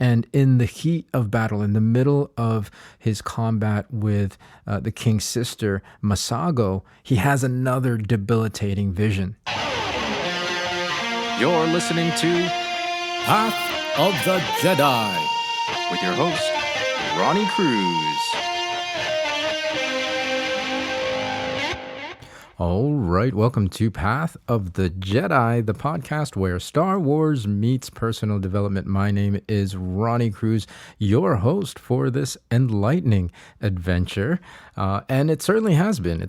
And in the heat of battle, in the middle of his combat with the king's sister, Masago, he has another debilitating vision. You're listening to Path of the Jedi with your host, Ronnie Cruz. All right, welcome to Path of the Jedi, the podcast where Star Wars meets personal development. My name is Ronnie Cruz, your host for this enlightening adventure. And it certainly has been.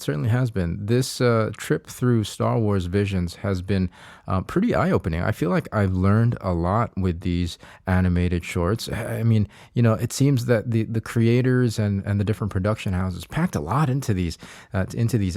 This trip through Star Wars Visions has been pretty eye-opening. I feel like I've learned a lot with these animated shorts. I mean, it seems that the creators and the different production houses packed a lot into these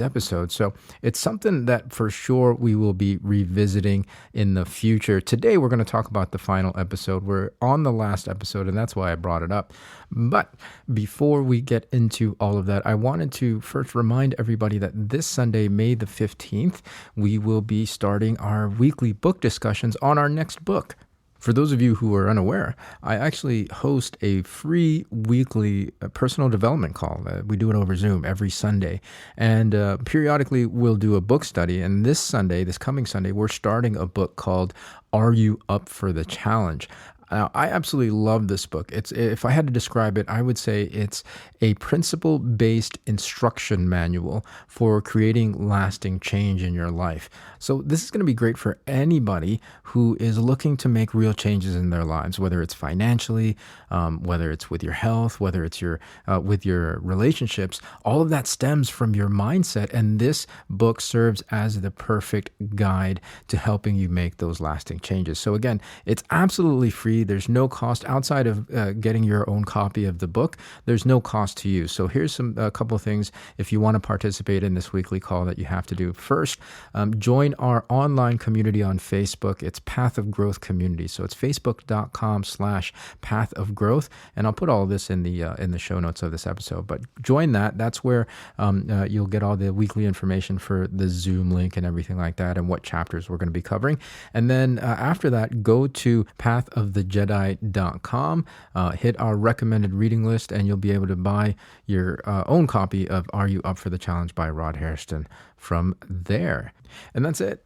episodes. So it's something that for sure we will be revisiting in the future. Today, we're going to talk about the final episode. We're on the last episode, and that's why I brought it up. But before we get into all of that, I wanted to first remind everybody that this Sunday, May the 15th, we will be starting our weekly book discussions on our next book. For those of you who are unaware, I actually host a free weekly personal development call. We do it over Zoom every Sunday. And periodically, we'll do a book study. And this coming Sunday, we're starting a book called Are You Up for the Challenge? Now, I absolutely love this book. If I had to describe it, I would say it's a principle-based instruction manual for creating lasting change in your life. So this is going to be great for anybody who is looking to make real changes in their lives, whether it's financially, whether it's with your health, whether it's with your relationships. All of that stems from your mindset, and this book serves as the perfect guide to helping you make those lasting changes. So again, it's absolutely free. There's no cost outside of getting your own copy of the book. There's no cost to you. So here's a couple of things if you want to participate in this weekly call that you have to do. First, join our online community on Facebook. It's Path of Growth Community. So it's facebook.com/Path of Growth. And I'll put all of this in the show notes of this episode. But join that. That's where you'll get all the weekly information for the Zoom link and everything like that and what chapters we're going to be covering. And then after that, go to pathofthejedi.com, hit our recommended reading list, and you'll be able to buy your own copy of Are You Up for the Challenge by Rod Hairston from there. And that's it.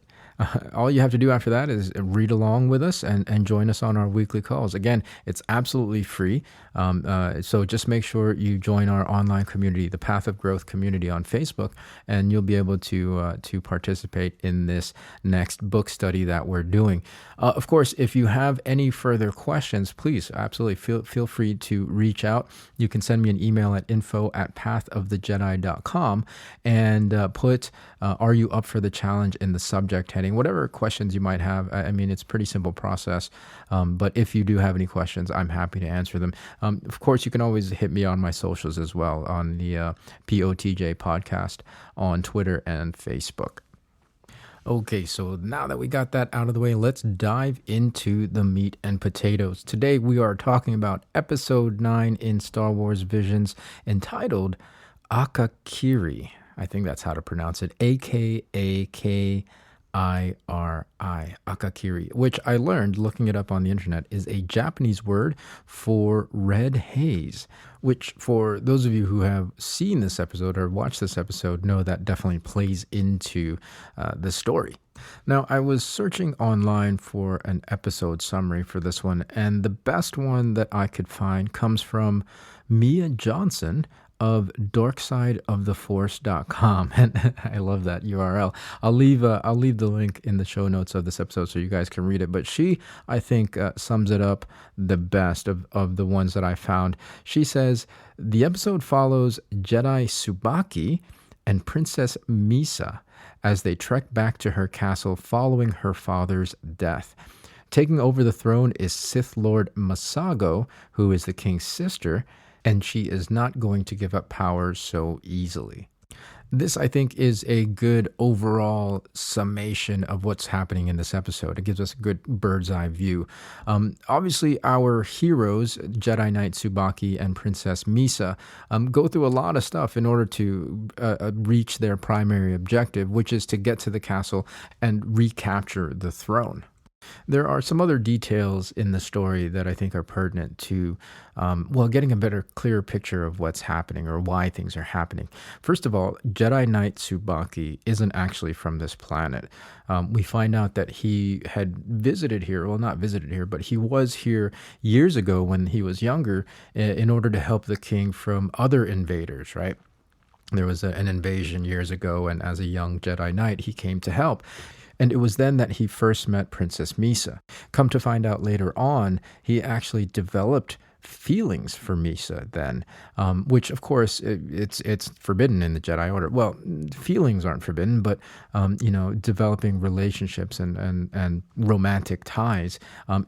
All you have to do after that is read along with us and join us on our weekly calls. Again, it's absolutely free. So just make sure you join our online community, the Path of Growth community on Facebook, and you'll be able to participate in this next book study that we're doing. Of course, if you have any further questions, please absolutely feel free to reach out. You can send me an email at info@pathofthejedi.com and put Are You Up for the Challenge in the subject heading. Whatever questions you might have. I mean, it's a pretty simple process. But if you do have any questions, I'm happy to answer them. Of course, you can always hit me on my socials as well, on the POTJ podcast on Twitter and Facebook. Okay, so now that we got that out of the way, let's dive into the meat and potatoes. Today, we are talking about Episode 9 in Star Wars Visions, entitled Akakiri. I think that's how to pronounce it. Akakiri, Akakiri, which I learned looking it up on the internet is a Japanese word for red haze, which for those of you who have seen this episode or watched this episode know that definitely plays into the story. Now, I was searching online for an episode summary for this one, and the best one that I could find comes from Mia Johnson of darksideoftheforce.com. And I love that URL. I'll leave the link in the show notes of this episode so you guys can read it. But she, I think, sums it up the best of the ones that I found. She says, the episode follows Jedi Tsubaki and Princess Misa as they trek back to her castle following her father's death. Taking over the throne is Sith Lord Masago, who is the king's sister, and she is not going to give up power so easily. This, I think, is a good overall summation of what's happening in this episode. It gives us a good bird's eye view. Obviously, our heroes, Jedi Knight Tsubaki and Princess Misa, go through a lot of stuff in order to reach their primary objective, which is to get to the castle and recapture the throne. There are some other details in the story that I think are pertinent to, well, getting a better, clearer picture of what's happening or why things are happening. First of all, Jedi Knight Tsubaki isn't actually from this planet. We find out that he had visited here, well, not visited here, but he was here years ago when he was younger in order to help the king from other invaders, right? There was an invasion years ago, and as a young Jedi Knight, he came to help. And it was then that he first met Princess Misa. Come to find out later on, he actually developed feelings for Misa then, which of course it's forbidden in the Jedi Order. Well, feelings aren't forbidden, but developing relationships and romantic ties,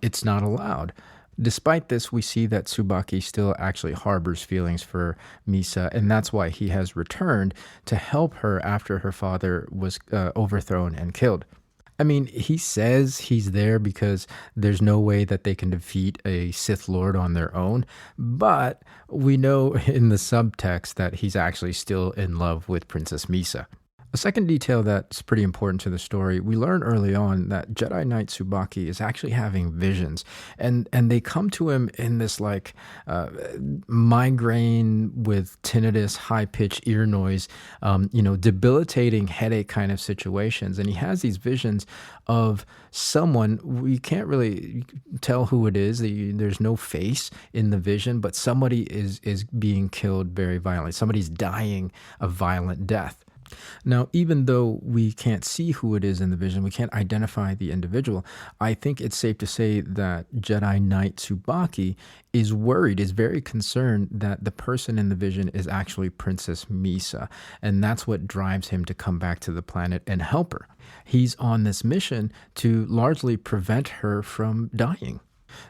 it's not allowed. Despite this, we see that Tsubaki still actually harbors feelings for Misa, and that's why he has returned to help her after her father was overthrown and killed. I mean, he says he's there because there's no way that they can defeat a Sith Lord on their own, but we know in the subtext that he's actually still in love with Princess Misa. A second detail that's pretty important to the story, we learn early on that Jedi Knight Tsubaki is actually having visions, and they come to him in this migraine with tinnitus, high-pitched ear noise, debilitating headache kind of situations. And he has these visions of someone, we can't really tell who it is, there's no face in the vision, but somebody is being killed very violently. Somebody's dying a violent death. Now, even though we can't see who it is in the vision, we can't identify the individual, I think it's safe to say that Jedi Knight Tsubaki is worried, is very concerned that the person in the vision is actually Princess Misa, and that's what drives him to come back to the planet and help her. He's on this mission to largely prevent her from dying.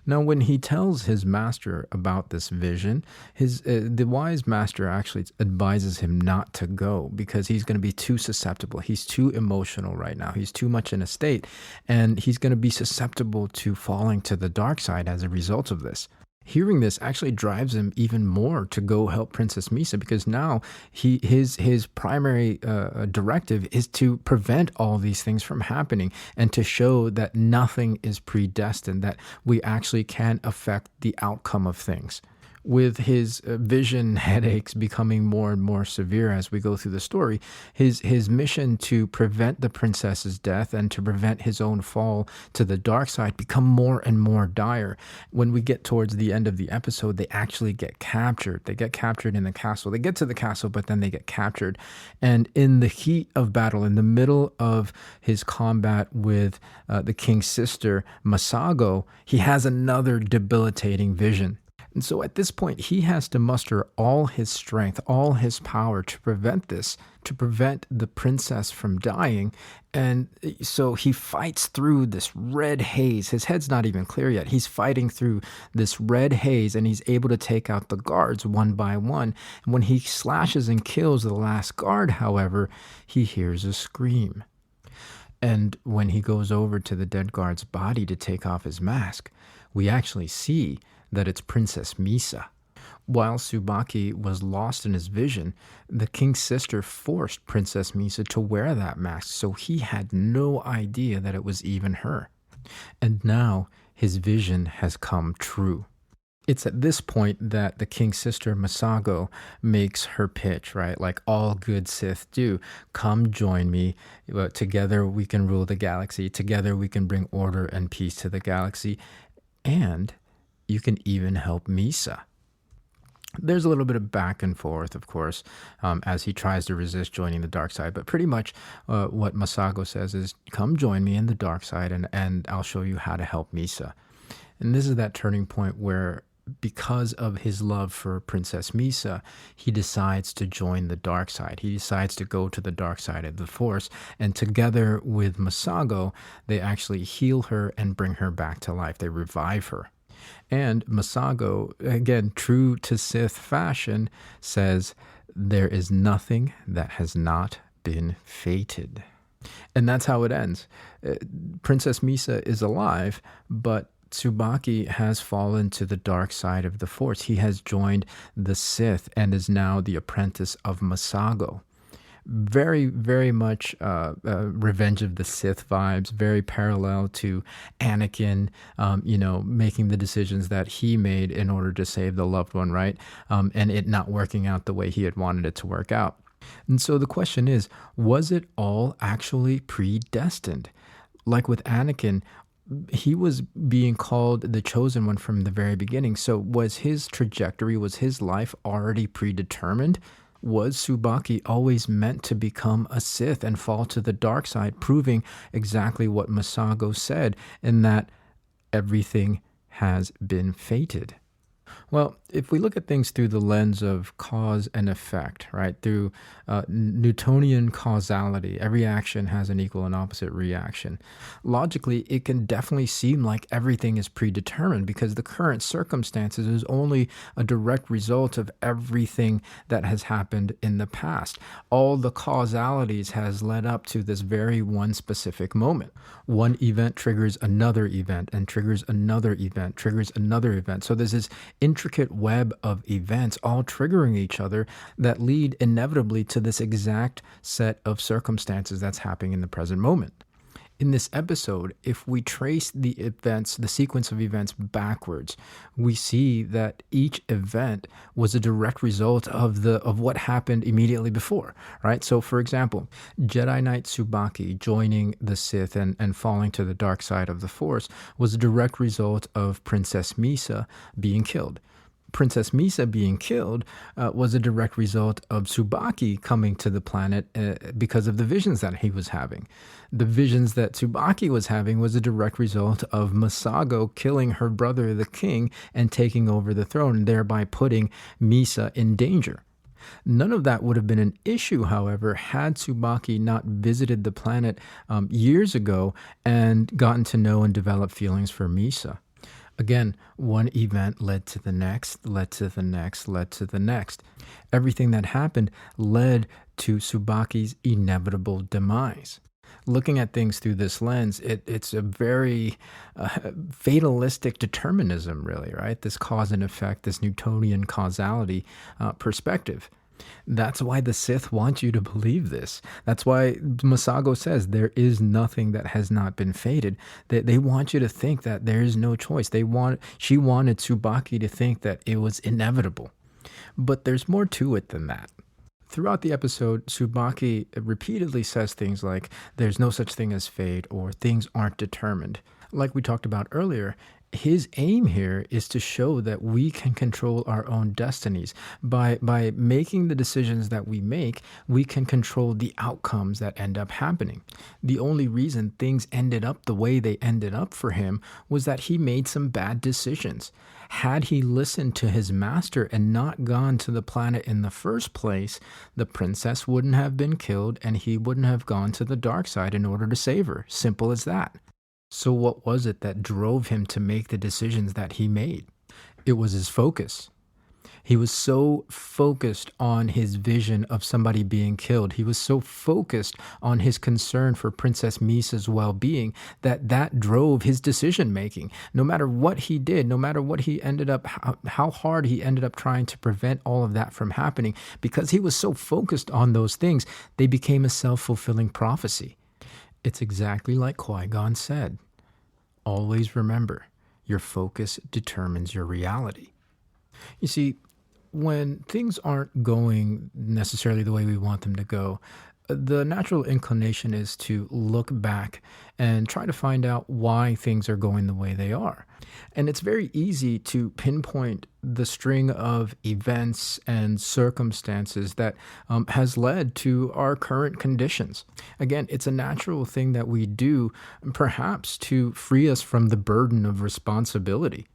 Now, when he tells his master about this vision, the wise master actually advises him not to go because he's going to be too susceptible. He's too emotional right now. He's too much in a state, and he's going to be susceptible to falling to the dark side as a result of this. Hearing this actually drives him even more to go help Princess Misa because now his primary directive is to prevent all these things from happening and to show that nothing is predestined, that we actually can affect the outcome of things. With his vision headaches becoming more and more severe as we go through the story, his mission to prevent the princess's death and to prevent his own fall to the dark side become more and more dire. When we get towards the end of the episode, they actually get captured. They get captured in the castle. They get to the castle, but then they get captured. And in the heat of battle, in the middle of his combat with the king's sister, Masago, he has another debilitating vision. And so at this point, he has to muster all his strength, all his power to prevent this, to prevent the princess from dying. And so he fights through this red haze. His head's not even clear yet. He's fighting through this red haze, and he's able to take out the guards one by one. And when he slashes and kills the last guard, however, he hears a scream. And when he goes over to the dead guard's body to take off his mask, we actually see that it's Princess Misa. While Tsubaki was lost in his vision, the king's sister forced Princess Misa to wear that mask, so he had no idea that it was even her. And now his vision has come true. It's at this point that the king's sister, Masago, makes her pitch, right? Like all good Sith do. Come join me. Together we can rule the galaxy. Together we can bring order and peace to the galaxy. And you can even help Misa. There's a little bit of back and forth, of course, as he tries to resist joining the dark side. But pretty much what Masago says is, come join me in the dark side and I'll show you how to help Misa. And this is that turning point where, because of his love for Princess Misa, he decides to join the dark side. He decides to go to the dark side of the Force. And together with Masago, they actually heal her and bring her back to life. They revive her. And Masago, again, true to Sith fashion, says, there is nothing that has not been fated. And that's how it ends. Princess Misa is alive, but Tsubaki has fallen to the dark side of the Force. He has joined the Sith and is now the apprentice of Masago. Very, very much Revenge of the Sith vibes, very parallel to Anakin, making the decisions that he made in order to save the loved one, right? And it not working out the way he had wanted it to work out. And so the question is, was it all actually predestined? Like with Anakin, he was being called the chosen one from the very beginning. So was his trajectory, was his life already predetermined? Was Tsubaki always meant to become a Sith and fall to the dark side, proving exactly what Masago said, in that everything has been fated? Well, if we look at things through the lens of cause and effect, right, through Newtonian causality, every action has an equal and opposite reaction. Logically, it can definitely seem like everything is predetermined because the current circumstances is only a direct result of everything that has happened in the past. All the causalities has led up to this very one specific moment. One event triggers another event and triggers another event, triggers another event. So there's this intricate web of events all triggering each other that lead inevitably to this exact set of circumstances that's happening in the present moment. In this episode, if we trace the events, the sequence of events backwards, we see that each event was a direct result of what happened immediately before, right? So for example, Jedi Knight Tsubaki joining the Sith and falling to the dark side of the Force was a direct result of Princess Misa being killed. Princess Misa being killed was a direct result of Tsubaki coming to the planet because of the visions that he was having. The visions that Tsubaki was having was a direct result of Masago killing her brother, the king, and taking over the throne, and thereby putting Misa in danger. None of that would have been an issue, however, had Tsubaki not visited the planet years ago and gotten to know and develop feelings for Misa. Again, one event led to the next, led to the next, led to the next. Everything that happened led to Tsubaki's inevitable demise. Looking at things through this lens, it's a very fatalistic determinism, really, right? This cause and effect, this Newtonian causality perspective. That's why the Sith want you to believe this. That's why Masago says there is nothing that has not been fated. They want you to think that there is no choice. She wanted Tsubaki to think that it was inevitable. But there's more to it than that. Throughout the episode, Tsubaki repeatedly says things like, there's no such thing as fate, or things aren't determined. Like we talked about earlier, his aim here is to show that we can control our own destinies. By making the decisions that we make, we can control the outcomes that end up happening. The only reason things ended up the way they ended up for him was that he made some bad decisions. Had he listened to his master and not gone to the planet in the first place, the princess wouldn't have been killed and he wouldn't have gone to the dark side in order to save her. Simple as that. So what was it that drove him to make the decisions that he made? It was his focus. He was so focused on his vision of somebody being killed. He was so focused on his concern for Princess Misa's well-being that drove his decision-making. No matter what he did, no matter what he ended up, how hard he ended up trying to prevent all of that from happening, because he was so focused on those things, they became a self-fulfilling prophecy. It's exactly like Qui-Gon said. Always remember, your focus determines your reality. You see, when things aren't going necessarily the way we want them to go, the natural inclination is to look back and try to find out why things are going the way they are. And it's very easy to pinpoint the string of events and circumstances that has led to our current conditions. Again, it's a natural thing that we do, perhaps to free us from the burden of responsibility.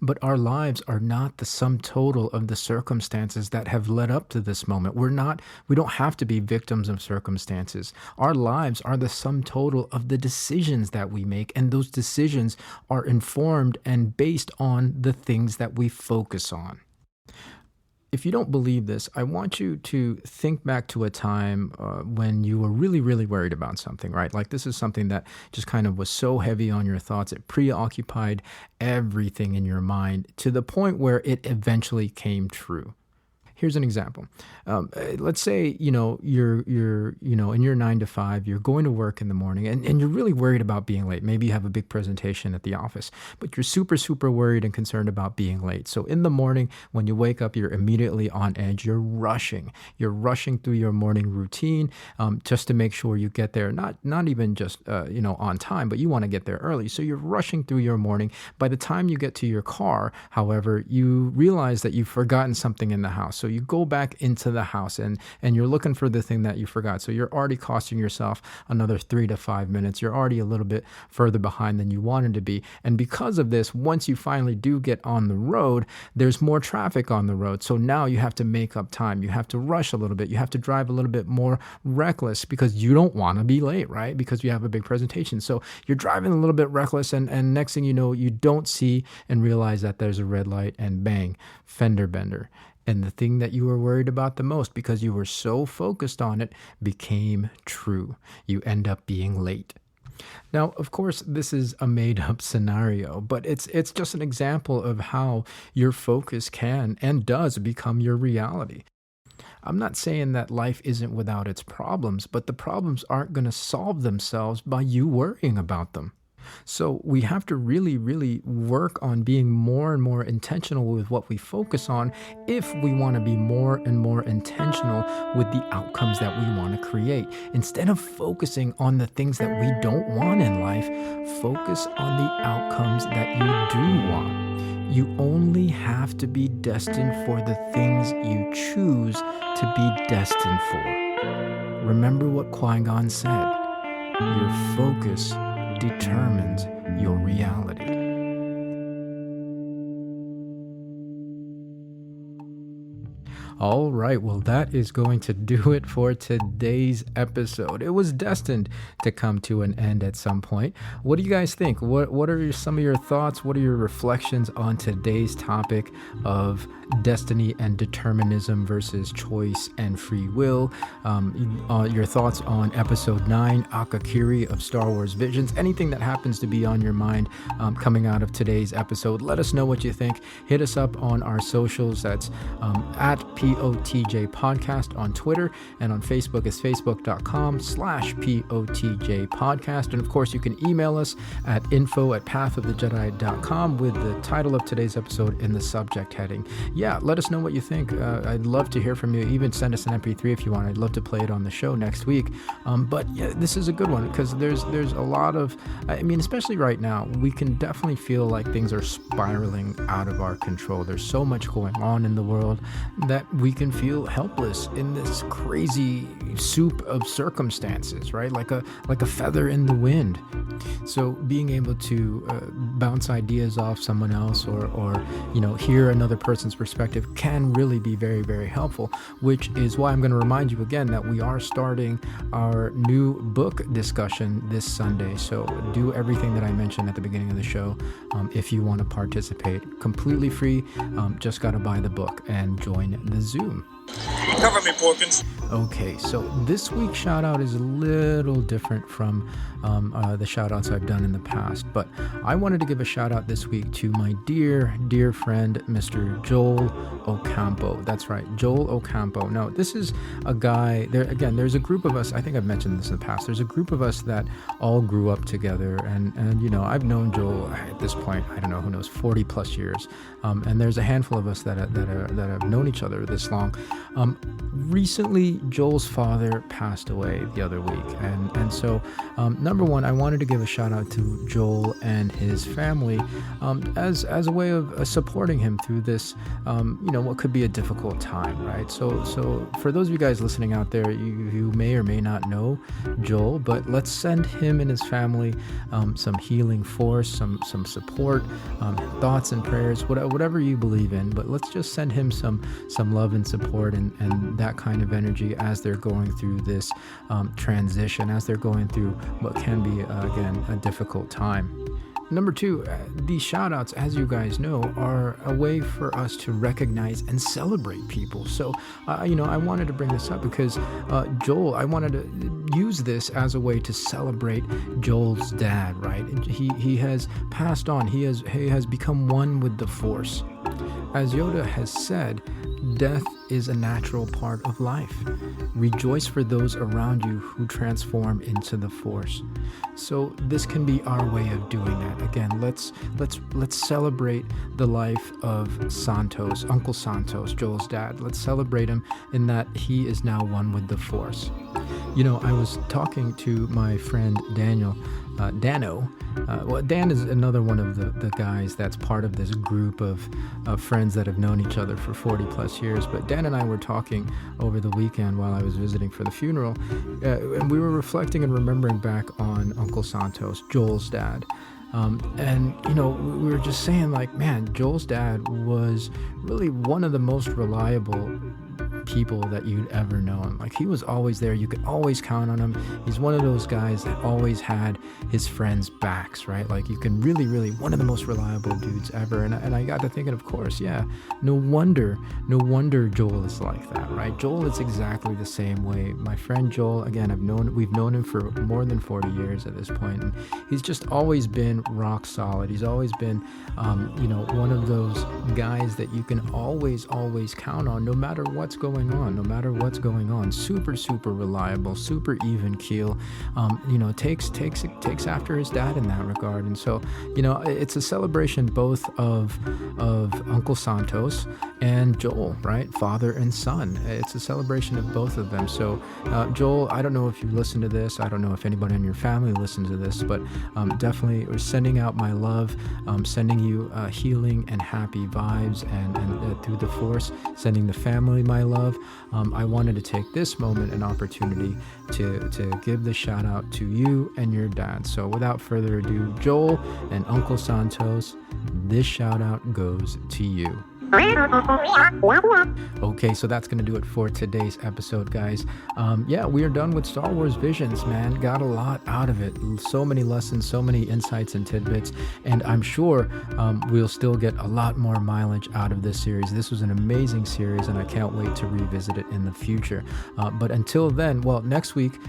But our lives are not the sum total of the circumstances that have led up to this moment. We don't have to be victims of circumstances. Our lives are the sum total of the decisions that we make, and those decisions are informed and based on the things that we focus on. If you don't believe this, I want you to think back to a time when you were really, really worried about something, right? Like this is something that just kind of was so heavy on your thoughts. It preoccupied everything in your mind to the point where it eventually came true. Here's an example. Let's say, you're in your 9 to 5, you're going to work in the morning and you're really worried about being late. Maybe you have a big presentation at the office, but you're super, super worried and concerned about being late. So in the morning, when you wake up, you're immediately on edge. You're rushing through your morning routine, just to make sure you get there, not even just, on time, but you want to get there early. So you're rushing through your morning. By the time you get to your car, however, you realize that you've forgotten something in the house. So you go back into the house and you're looking for the thing that you forgot. So you're already costing yourself another 3 to 5 minutes. You're already a little bit further behind than you wanted to be. And because of this, once you finally do get on the road, there's more traffic on the road. So now you have to make up time. You have to rush a little bit. You have to drive a little bit more reckless because you don't want to be late, right? Because you have a big presentation. So you're driving a little bit reckless, and next thing you know, you don't see and realize that there's a red light, and bang, fender bender. And the thing that you were worried about the most, because you were so focused on it, became true. You end up being late. Now, of course, this is a made-up scenario, but it's just an example of how your focus can and does become your reality. I'm not saying that life isn't without its problems, but the problems aren't going to solve themselves by you worrying about them. So we have to really, really work on being more and more intentional with what we focus on if we want to be more and more intentional with the outcomes that we want to create. Instead of focusing on the things that we don't want in life, focus on the outcomes that you do want. You only have to be destined for the things you choose to be destined for. Remember what Qui-Gon said. Your focus determines your reality. All right, well, that is going to do it for today's episode. It was destined to come to an end at some point. What do you guys think? What are some of your thoughts? What are your reflections on today's topic of destiny and determinism versus choice and free will? Your thoughts on episode 9, Akakiri of Star Wars Visions, anything that happens to be on your mind coming out of today's episode. Let us know what you think. Hit us up on our socials. That's at POTJ Podcast on Twitter, and on Facebook is facebook.com/POTJ Podcast. And of course, you can email us at info@pathofthejedi.com with the title of today's episode in the subject heading. Yeah, let us know what you think. I'd love to hear from you. Even send us an MP3 if you want. I'd love to play it on the show next week. But yeah, this is a good one because there's a lot of, especially right now, we can definitely feel like things are spiraling out of our control. There's so much going on in the world that we can feel helpless in this crazy soup of circumstances, right? Like a feather in the wind. So being able to bounce ideas off someone else or hear another person's perspective can really be very, very helpful, which is why I'm going to remind you again that we are starting our new book discussion this Sunday. So do everything that I mentioned at the beginning of the show if you want to participate. Completely free. Just got to buy the book and join the Zoom. Cover me, Porkins. Okay, so this week's shout out is a little different from the shout outs I've done in the past, but I wanted to give a shout out this week to my dear, dear friend, Mr. Joel Ocampo. That's right, Joel Ocampo. Now, this is a guy, there's a group of us, I think I've mentioned this in the past, there's a group of us that all grew up together, and I've known Joel at this point, I don't know, who knows, 40 plus years, and there's a handful of us that have known each other this long. Recently, Joel's father passed away the other week, and so number one, I wanted to give a shout out to Joel and his family as a way of supporting him through this, what could be a difficult time, right? So for those of you guys listening out there, you may or may not know Joel, but let's send him and his family some healing force, some support, thoughts and prayers, whatever you believe in, but let's just send him some love and support and that kind of energy as they're going through this transition, as they're going through what can be, again, a difficult time. Number two, these shout outs, as you guys know, are a way for us to recognize and celebrate people. So, I wanted to bring this up because Joel, I wanted to use this as a way to celebrate Joel's dad, right? He has passed on. He has become one with the Force. as Yoda has said, death is a natural part of life. Rejoice for those around you who transform into the Force. So this can be our way of doing that. Again, let's celebrate the life of Santos, Uncle Santos, Joel's dad. Let's celebrate him in that he is now one with the Force. You know, I was talking to my friend Dano. Dan is another one of the guys that's part of this group of friends that have known each other for 40 plus years. But Dan and I were talking over the weekend while I was visiting for the funeral, and we were reflecting and remembering back on Uncle Santos, Joel's dad. And, you know, we were just saying, like, man, Joel's dad was really one of the most reliable people that you'd ever known. Like, he was always there. You could always count on him. He's one of those guys that always had his friends' backs, right? Like, you can really, one of the most reliable dudes ever. And I got to thinking, of course, yeah, no wonder Joel is like that, right? Joel is exactly the same way. My friend Joel, again, we've known him for more than 40 years at this point, and he's just always been rock solid. He's always been, one of those guys that you can always count on, no matter what's going on. Super reliable, super even keel. Takes after his dad in that regard. And so, it's a celebration both of Uncle Santos and Joel, right? Father and son. It's a celebration of both of them. So, Joel, I don't know if you listen to this. I don't know if anybody in your family listens to this, but definitely we're sending out my love, sending you healing and happy vibes, and through the Force, sending the family my love. I wanted to take this moment and opportunity to give the shout out to you and your dad. So without further ado, Joel and Uncle Santos, this shout out goes to you. Okay, so that's going to do it for today's episode, guys. We are done with Star Wars Visions, man. Got a lot out of it. So many lessons, so many insights and tidbits, and I'm sure we'll still get a lot more mileage out of this series. This was an amazing series, and I can't wait to revisit it in the future. But until then, next week,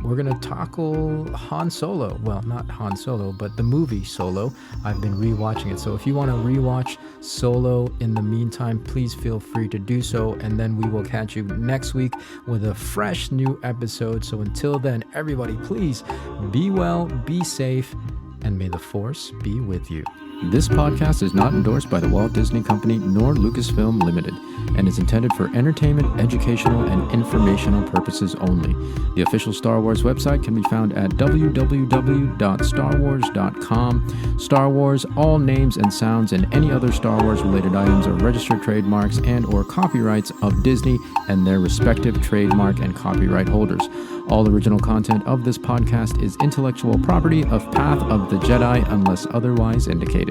we're going to tackle Han Solo. Well, not Han Solo, but the movie Solo. I've been rewatching it, so if you want to rewatch Solo in the meantime, please feel free to do so, and then we will catch you next week with a fresh new episode. So until then, everybody, please be well, be safe, and may the Force be with you. This podcast is not endorsed by the Walt Disney Company nor Lucasfilm Limited and is intended for entertainment, educational, and informational purposes only. The official Star Wars website can be found at www.starwars.com. Star Wars, all names and sounds and any other Star Wars related items are registered trademarks and or copyrights of Disney and their respective trademark and copyright holders. All original content of this podcast is intellectual property of Path of the Jedi unless otherwise indicated.